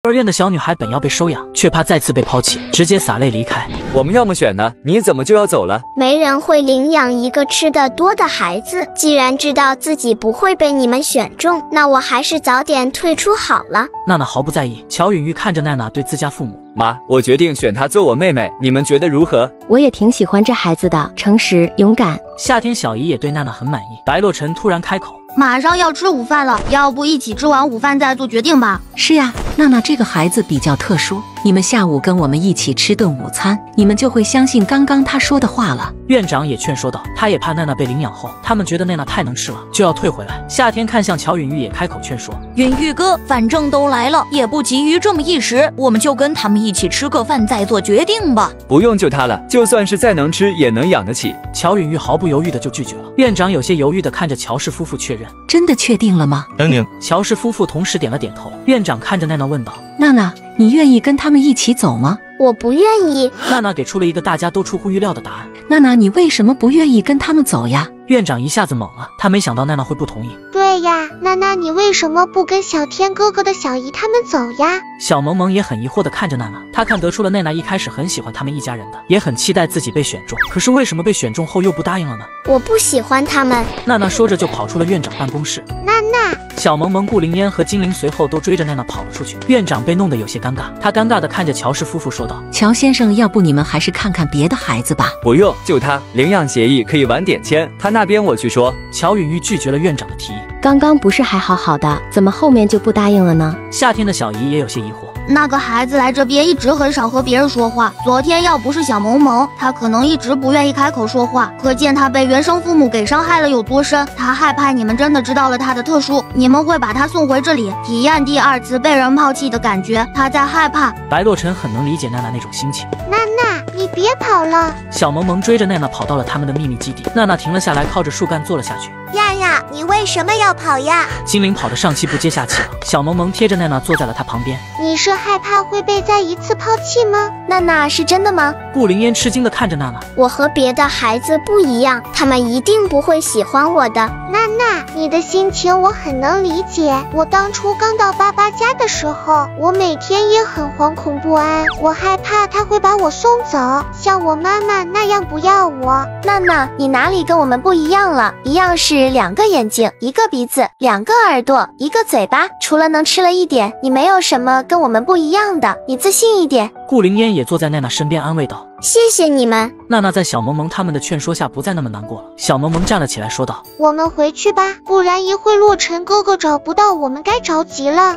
儿院的小女孩本要被收养，却怕再次被抛弃，直接洒泪离开。我们要么选呢？你怎么就要走了？没人会领养一个吃得多的孩子。既然知道自己不会被你们选中，那我还是早点退出好了。娜娜毫不在意。乔允玉看着娜娜对自家父母：妈，我决定选她做我妹妹，你们觉得如何？我也挺喜欢这孩子的，诚实勇敢。夏天小姨也对娜娜很满意。白洛尘突然开口：马上要吃午饭了，要不一起吃完午饭再做决定吧？是呀，娜娜这个孩子比较特殊，你们下午跟我们一起吃顿午餐，你们就会相信刚刚她说的话了。院长也劝说道，他也怕娜娜被领养后，他们觉得娜娜太能吃了，就要退回来。夏天看向乔允玉，也开口劝说：允玉哥，反正都来了，也不急于这么一时，我们就跟他们一起吃个饭再做决定吧。不用救她了，就算是再能吃，也能养得起。乔允玉毫不犹豫的就拒绝了。院长有些犹豫的看着乔氏夫妇确认：真的确定了吗？等等。乔氏夫妇同时点了点头。院长看着娜娜问道：娜娜，你愿意跟他们一起走吗？我不愿意。娜娜给出了一个大家都出乎预料的答案。娜娜，你为什么不愿意跟他们走呀？院长一下子懵了，他没想到娜娜会不同意。对呀，娜娜，你为什么不跟小天哥哥的小姨他们走呀？小萌萌也很疑惑地看着娜娜，她看得出了娜娜一开始很喜欢他们一家人的，也很期待自己被选中，可是为什么被选中后又不答应了呢？我不喜欢他们。娜娜说着就跑出了院长办公室。娜娜，小萌萌、顾灵烟和精灵随后都追着娜娜跑了出去。院长被弄得有些尴尬，他尴尬地看着乔氏夫妇说道：乔先生，要不你们还是看看别的孩子吧。不用，就他，领养协议可以晚点签，他那边我去说。乔允玉拒绝了院长的提议。刚刚不是还好好的，怎么后面就不答应了呢？夏天的小姨也有些疑惑。那个孩子来这边一直很少和别人说话，昨天要不是小萌萌，他可能一直不愿意开口说话，可见他被原生父母给伤害了有多深。他害怕你们真的知道了他的特殊，你们会把他送回这里，体验第二次被人抛弃的感觉，他在害怕。白洛尘很能理解娜娜那种心情。娜娜，你别跑了。小萌萌追着娜娜跑到了他们的秘密基地。娜娜停了下来，靠着树干坐了下去。亚亚，你为什么要跑呀？精灵跑得上气不接下气了。小萌萌贴着娜娜坐在了她旁边。你是害怕会被再一次抛弃吗？娜娜，是真的吗？顾灵烟吃惊地看着娜娜。我和别的孩子不一样，他们一定不会喜欢我的。娜娜，你的心情我很能理解。我当初刚到爸爸家的时候，我每天也很惶恐不安，我害怕他会把我送走，像我妈妈那样不要我。娜娜，你哪里跟我们不一样了？一样是2个眼睛，1个鼻子，2个耳朵，1个嘴巴，除了能吃了一点，你没有什么跟我们不一样的，你自信一点。顾灵烟也坐在娜娜身边安慰道：谢谢你们。娜娜在小萌萌他们的劝说下不再那么难过了。小萌萌站了起来说道：我们回去吧，不然一会洛尘哥哥找不到我们该着急了。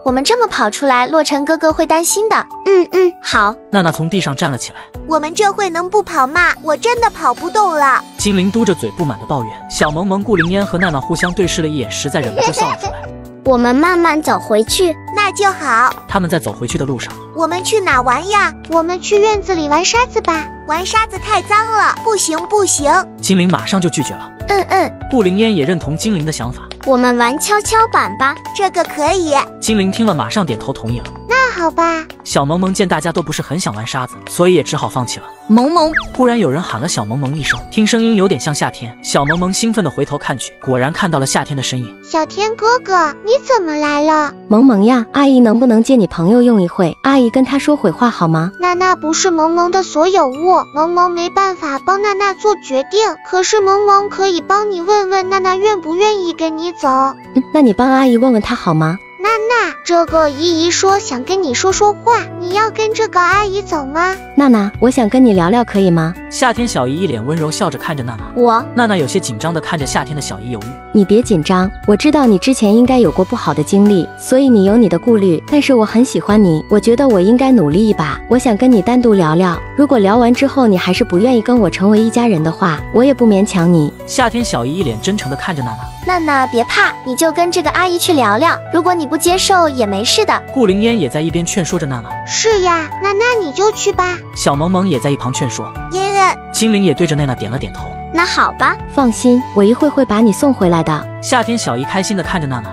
我们这么跑出来，洛尘哥哥会担心的。好。娜娜从地上站了起来。我们这会能不跑吗？我真的跑不动了。精灵嘟着嘴不满地抱怨。小萌萌、顾灵烟和娜娜互相对视了一眼，实在忍不住笑了出来。我们慢慢走回去。那就好。他们在走回去的路上。我们去哪玩呀？我们去院子里玩沙子吧。玩沙子太脏了，不行不行。精灵马上就拒绝了。顾灵烟也认同精灵的想法。我们玩跷跷板吧。这个可以。精灵听了马上点头同意了。那好吧。小萌萌见大家都不是很想玩沙子，所以也只好放弃了。萌萌，忽然有人喊了小萌萌一声，听声音有点像夏天。小萌萌兴奋地回头看去，果然看到了夏天的身影。小天哥哥，你怎么来了？萌萌呀，阿姨能不能借你朋友用一会？阿姨跟他说会话好吗？娜娜不是萌萌的所有物，萌萌没办法帮娜娜做决定，可是萌萌可以帮你问问娜娜愿不愿意跟你走。那你帮阿姨问问她好吗？娜娜，这个姨姨说想跟你说说话，你要跟这个阿姨走吗？娜娜，我想跟你聊聊，可以吗？夏天小姨一脸温柔笑着看着娜娜。娜娜有些紧张地看着夏天的小姨犹豫。你别紧张，我知道你之前应该有过不好的经历，所以你有你的顾虑，但是我很喜欢你，我觉得我应该努力一把，我想跟你单独聊聊，如果聊完之后你还是不愿意跟我成为一家人的话，我也不勉强你。夏天小姨一脸真诚地看着娜娜。娜娜别怕，你就跟这个阿姨去聊聊，如果你不接受也没事的。顾灵烟也在一边劝说着娜娜。是呀，娜娜你就去吧。小萌萌也在一旁劝说。嫣然。精灵也对着娜娜点了点头。那好吧，放心，我一会把你送回来的。夏天小姨开心地看着娜娜。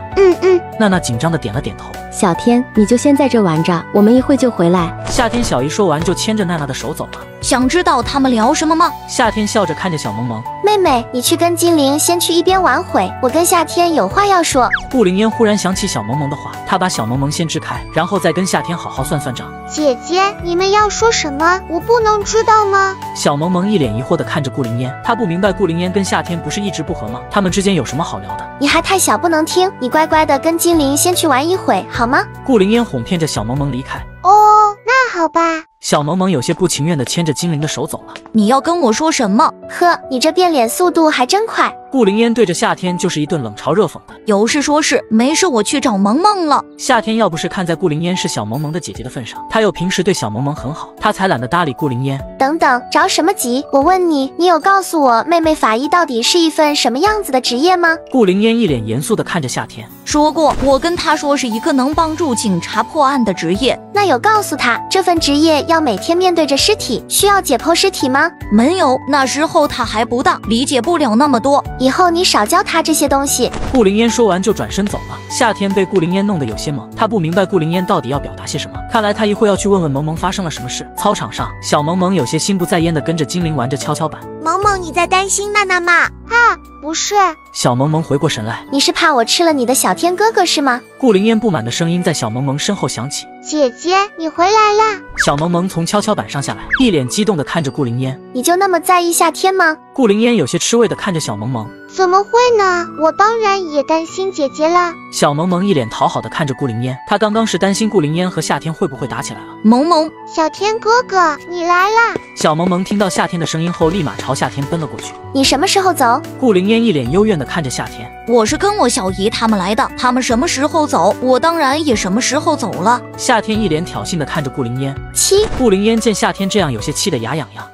娜娜紧张地点了点头。小天，你就先在这玩着，我们一会就回来。夏天小姨说完就牵着娜娜的手走了。想知道他们聊什么吗？夏天笑着看着小萌萌。妹妹，你去跟精灵先去一边玩会，我跟夏天有话要说。顾灵烟忽然想起小萌萌的话，她把小萌萌先支开，然后再跟夏天好好算算账。姐姐，你们要说什么？我不能知道吗？小萌萌一脸疑惑地看着顾灵烟，她不明白顾灵烟跟夏天不是一直不和吗？他们之间有什么好聊的？你还太小，不能听，你乖乖的跟精灵先去玩一会，好吗？顾灵烟哄骗着小萌萌离开。哦，那好吧。小萌萌有些不情愿地牵着精灵的手走了。你要跟我说什么？呵，你这变脸速度还真快。顾灵烟对着夏天就是一顿冷嘲热讽的。有事说事，没事我去找萌萌了。夏天要不是看在顾灵烟是小萌萌的姐姐的份上，他又平时对小萌萌很好，他才懒得搭理顾灵烟。等等，着什么急？我问你，你有告诉我妹妹法医到底是一份什么样子的职业吗？顾灵烟一脸严肃地看着夏天，说过，我跟他说是一个能帮助警察破案的职业。那有告诉他这份职业要每天面对着尸体，需要解剖尸体吗？没有，那时候他还不大，理解不了那么多。以后你少教他这些东西。顾灵烟说完就转身走了。夏天被顾灵烟弄得有些懵，他不明白顾灵烟到底要表达些什么，看来他一会要去问问萌萌发生了什么事。操场上，小萌萌有些心不在焉地跟着精灵玩着跷跷板。萌萌，你在担心娜娜吗？啊，不是。小萌萌回过神来，你是怕我吃了你的小天哥哥是吗？顾灵烟不满的声音在小萌萌身后响起。姐姐，你回来啦！小萌萌从跷跷板上下来，一脸激动地看着顾灵烟。你就那么在意夏天吗？顾灵烟有些吃味地看着小萌萌。怎么会呢？我当然也担心姐姐啦。小萌萌一脸讨好地看着顾灵烟，她刚刚是担心顾灵烟和夏天会不会打起来了。萌萌，小天哥哥，你来啦！小萌萌听到夏天的声音后，立马朝夏天奔了过去。你什么时候走？顾灵烟一脸幽怨地看着夏天。我是跟我小姨他们来的，他们什么时候走，我当然也什么时候走了。夏天一脸挑衅地看着顾灵烟。七。顾灵烟见夏天这样，有些气得牙痒痒。